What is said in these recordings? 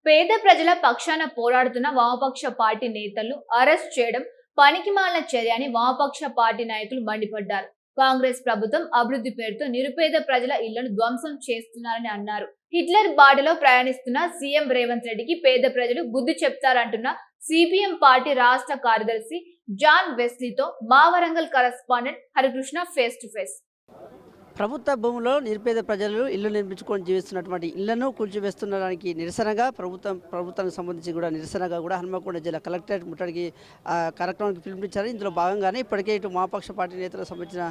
పేద ప్రజల పక్షాన పోరాడుతున్న వామపక్ష పార్టీ నేతలు అరెస్ట్ చేయడం పనికిమాలిన చర్య అని వామపక్ష పార్టీ నాయకులు మండిపడ్డారు. కాంగ్రెస్ ప్రభుత్వం అభివృద్ధి పేరుతో నిరుపేద ప్రజల ఇళ్లను ధ్వంసం చేస్తున్నారని అన్నారు. హిట్లర్ బాటలో ప్రయాణిస్తున్న సీఎం రేవంత్ రెడ్డికి పేద ప్రజలు బుద్ధి చెప్తారంటున్న సిపిఎం పార్టీ రాష్ట్ర కార్యదర్శి జాన్ వెస్లీతో మా Warangal correspondent Harikrishna face to face. ప్రభుత్వ భూములో నిరుపేద ప్రజలు ఇల్లు నిర్మించుకొని జీవిస్తున్నటువంటి ఇళ్లను కూల్చివేస్తున్నడానికి నిరసనగా ప్రభుత్వానికి సంబంధించి కూడా నిరసనగా కూడా హన్మకొండ జిల్లా కలెక్టరేట్ ముట్టడికి కార్యక్రమానికి పిలుపునిచ్చారు. ఇందులో భాగంగానే ఇప్పటికే ఇటు వామపక్ష పార్టీ నేతలకు సంబంధించిన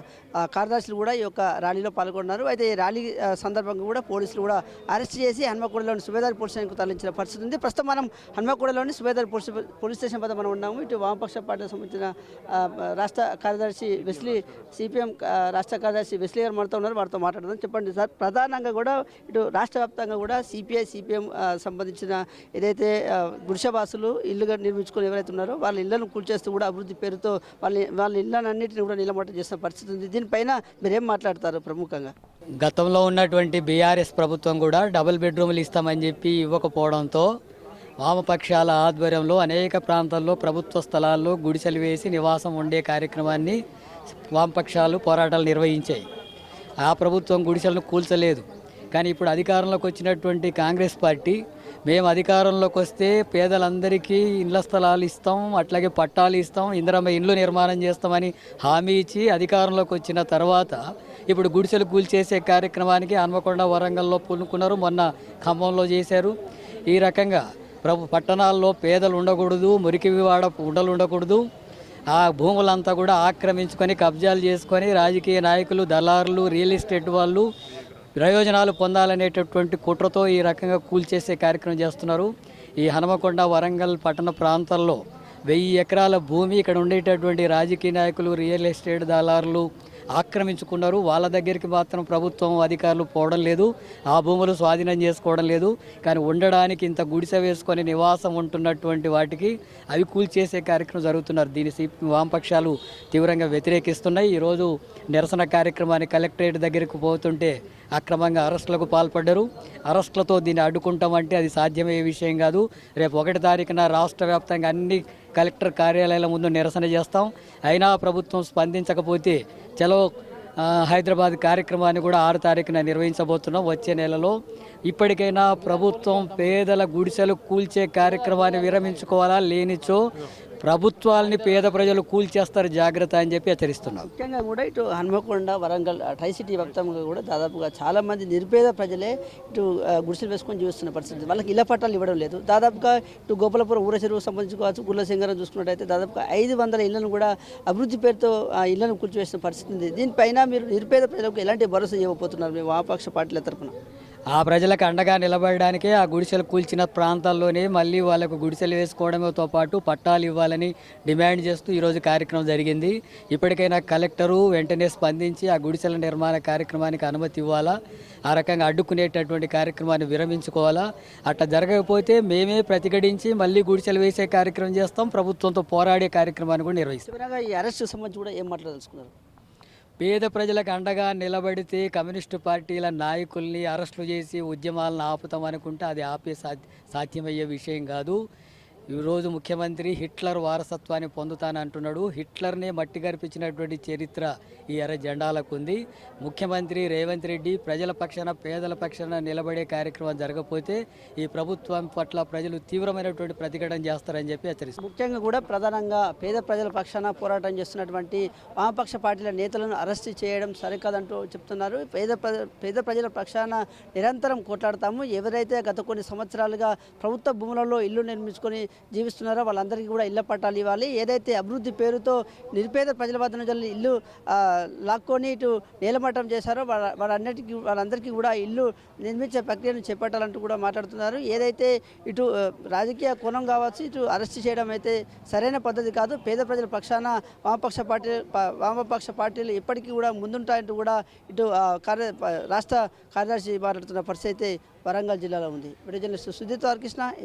కార్యదర్శులు కూడా ఈ యొక్క ర్యాలీలో పాల్గొన్నారు. అయితే ఈ ర్యాలీ సందర్భంగా కూడా పోలీసులు కూడా అరెస్ట్ చేసి హన్మకొండలోని సుబేదారి పోలీస్ స్టేషన్కు తరలించిన పరిస్థితి ఉంది. ప్రస్తుతం మనం హన్మకొండలోని సుబేదారి పోలీస్ స్టేషన్ వద్ద మనం ఉన్నాము. ఇటు వామపక్ష పార్టీకి సంబంధించిన రాష్ట్ర కార్యదర్శి వెస్లీ, సిపిఎం రాష్ట్ర కార్యదర్శి వెస్లీ గారు ఉన్నారు, వారితో మాట్లాడదాం. చెప్పండి సార్, ప్రధానంగా కూడా ఇటు రాష్ట్ర వ్యాప్తంగా కూడా సిపిఎం సంబంధించిన ఏదైతే గుడిసెవాసులు ఇల్లుగా నిర్మించుకొని ఎవరైతే ఉన్నారో వాళ్ళ ఇళ్లను కూల్చేస్తూ కూడా అభివృద్ధి పేరుతో వాళ్ళ ఇళ్లన్నింటినీ కూడా నిలమట్టం చేసిన పరిస్థితి ఉంది. దీనిపైన మీరేం మాట్లాడతారు? ప్రముఖంగా గతంలో ఉన్నటువంటి బీఆర్ఎస్ ప్రభుత్వం కూడా డబుల్ బెడ్రూమ్లు ఇస్తామని చెప్పి ఇవ్వకపోవడంతో వామపక్షాల ఆధ్వర్యంలో అనేక ప్రాంతాల్లో ప్రభుత్వ స్థలాల్లో గుడిసెలు వేసి నివాసం ఉండే కార్యక్రమాన్ని వామపక్షాలు పోరాటాలు నిర్వహించాయి. ఆ ప్రభుత్వం గుడిసెలను కూల్చలేదు. కానీ ఇప్పుడు అధికారంలోకి వచ్చినటువంటి కాంగ్రెస్ పార్టీ మేము అధికారంలోకి వస్తే పేదలందరికీ ఇళ్ల స్థలాలు ఇస్తాం, అట్లాగే పట్టాలు ఇస్తాం, ఇందిరమ్మ ఇండ్లు నిర్మాణం చేస్తామని హామీ ఇచ్చి అధికారంలోకి వచ్చిన తర్వాత ఇప్పుడు గుడిసెలు కూల్చేసే కార్యక్రమానికి హన్మకొండ, వరంగల్లో పూనుకున్నారు, మొన్న ఖమ్మంలో చేశారు. ఈ రకంగా పట్టణాల్లో పేదలు ఉండకూడదు, మురికివాడ ఉండలు ఉండకూడదు, ఆ భూములంతా కూడా ఆక్రమించుకొని కబ్జాలు చేసుకొని రాజకీయ నాయకులు, దళారులు, రియల్ ఎస్టేట్ వాళ్ళు ప్రయోజనాలు పొందాలనేటటువంటి కుట్రతో ఈ రకంగా కూల్చేసే కార్యక్రమం చేస్తున్నారు. ఈ హనుమకొండ, వరంగల్ పట్టణ ప్రాంతాల్లో 1000 ఎకరాల భూమి ఇక్కడ ఉండేటటువంటి రాజకీయ నాయకులు, రియల్ ఎస్టేట్ దళారులు ఆక్రమించుకున్నారు. వాళ్ళ దగ్గరికి మాత్రం ప్రభుత్వం అధికారులు పోవడం లేదు, ఆ భూములు స్వాధీనం చేసుకోవడం లేదు. కానీ ఉండడానికి ఇంత గుడిసె వేసుకొని నివాసం ఉంటున్నటువంటి వాటికి అవి కూల్చేసే కార్యక్రమం జరుగుతున్నారు. దీన్ని వామపక్షాలు తీవ్రంగా వ్యతిరేకిస్తున్నాయి. ఈరోజు నిరసన కార్యక్రమాన్ని కలెక్టరేట్ దగ్గరికి పోతుంటే అక్రమంగా అరెస్టులకు పాల్పడ్డారు. అరెస్టులతో దీన్ని అడ్డుకుంటామంటే అది సాధ్యమయ్యే విషయం కాదు. రేపు 1వ తారీఖున రాష్ట్ర వ్యాప్తంగా అన్ని కలెక్టర్ కార్యాలయాల ముందు నిరసన చేస్తాం. అయినా ప్రభుత్వం స్పందించకపోతే చలో హైదరాబాద్ కార్యక్రమాన్ని కూడా 6వ తారీఖున నిర్వహించబోతున్నాం. వచ్చే నెలలో ఇప్పటికైనా ప్రభుత్వం పేదల గుడిసెలు కూల్చే కార్యక్రమాన్ని విరమించుకోవాలా, లేనిచో ప్రభుత్వాలని పేద ప్రజలు కూల్చేస్తారు, జాగ్రత్త అని చెప్పి హెచ్చరిస్తున్నారు. ముఖ్యంగా కూడా ఇటు హన్మకొండ, వరంగల్, ట్రైసిటీ వ్యాప్తంగా కూడా దాదాపుగా చాలామంది నిరుపేద ప్రజలే ఇటు గుడిసెలు వేసుకొని జీవిస్తున్న పరిస్థితి. వాళ్ళకి ఇళ్ల పట్టాలు ఇవ్వడం లేదు. దాదాపుగా ఇటు గోపాలపురం ఊర చెరువుకు సంబంధించుకోవచ్చు, గుళ్ళ సింగరం చూసుకున్నట్టయితే దాదాపుగా 500 ఇళ్లను కూడా అభివృద్ధి పేరుతో ఇళ్లను కూల్చివేసిన పరిస్థితి ఉంది. దీనిపైన మీరు నిరుపేద ప్రజలకు ఎలాంటి భరోసా ఇవ్వబోతున్నారు మీ వామపక్ష పార్టీల తరఫున? ఆ ప్రజలకు అండగా నిలబడడానికే ఆ గుడిసెలు కూల్చిన ప్రాంతాల్లోనే మళ్ళీ వాళ్ళకు గుడిసెలు వేసుకోవడంతో పాటు పట్టాలు ఇవ్వాలని డిమాండ్ చేస్తూ ఈరోజు కార్యక్రమం జరిగింది. ఇప్పటికైనా కలెక్టరు వెంటనే స్పందించి ఆ గుడిసెల నిర్మాణ కార్యక్రమానికి అనుమతి ఇవ్వాలా, ఆ రకంగా అడ్డుకునేటటువంటి కార్యక్రమాన్ని విరమించుకోవాలా. అట్లా జరగకపోతే మేమే ప్రతిఘటించి మళ్ళీ గుడిసెలు వేసే కార్యక్రమం చేస్తాం, ప్రభుత్వంతో పోరాడే కార్యక్రమాన్ని కూడా నిర్వహిస్తాం. ఈ అరెస్ట్ సంబంధించి కూడా ఏం మాట్లాడదలుచుకున్నారు? పేద ప్రజలకు అండగా నిలబడితే కమ్యూనిస్టు పార్టీల నాయకుల్ని అరెస్టులు చేసి ఉద్యమాలను ఆపుతాం అనుకుంటే అది ఆపే సాధ్యమయ్యే విషయం కాదు. ఈరోజు ముఖ్యమంత్రి హిట్లర్ వారసత్వాన్ని పొందుతానంటున్నాడు. హిట్లర్నే మట్టి గర్పించినటువంటి చరిత్ర ఈ ఎర్ర జెండాలకు ఉంది. ముఖ్యమంత్రి రేవంత్ రెడ్డి ప్రజల పక్షాన, పేదల పక్షాన నిలబడే కార్యక్రమం జరగకపోతే ఈ ప్రభుత్వం పట్ల ప్రజలు తీవ్రమైనటువంటి ప్రతిఘటన చేస్తారని చెప్పి హెచ్చరిస్తారు. ముఖ్యంగా కూడా ప్రధానంగా పేద ప్రజల పక్షాన పోరాటం చేస్తున్నటువంటి వామపక్ష పార్టీల నేతలను అరెస్ట్ చేయడం సరికాదంటూ చెప్తున్నారు. పేద ప్రజల పక్షాన నిరంతరం కొట్లాడతాము. ఎవరైతే గత కొన్ని సంవత్సరాలుగా ప్రభుత్వ భూములలో ఇల్లు నిర్మించుకొని జీవిస్తున్నారో వాళ్ళందరికీ కూడా ఇళ్ల పట్టాలు ఇవ్వాలి. ఏదైతే అభివృద్ధి పేరుతో నిరుపేద ప్రజల వద్ద నుంచి ఇల్లు లాక్కొని ఇటు నేలమట్టం చేశారో వాళ్ళందరికీ కూడా ఇల్లు నిర్మించే ప్రక్రియను చేపట్టాలంటూ కూడా మాట్లాడుతున్నారు. ఏదైతే ఇటు రాజకీయ కోణం కావచ్చు, ఇటు అరెస్ట్ చేయడం అయితే సరైన పద్ధతి కాదు. పేద ప్రజల పక్షాన వామపక్ష పార్టీలు ఎప్పటికీ కూడా ముందుంటాయంటూ కూడా ఇటు రాష్ట్ర కార్యదర్శి మాట్లాడుతున్న పరిస్థితి అయితే వరంగల్ జిల్లాలో ఉంది. జర్నలిస్ట్ సుజిత్ కృష్ణ.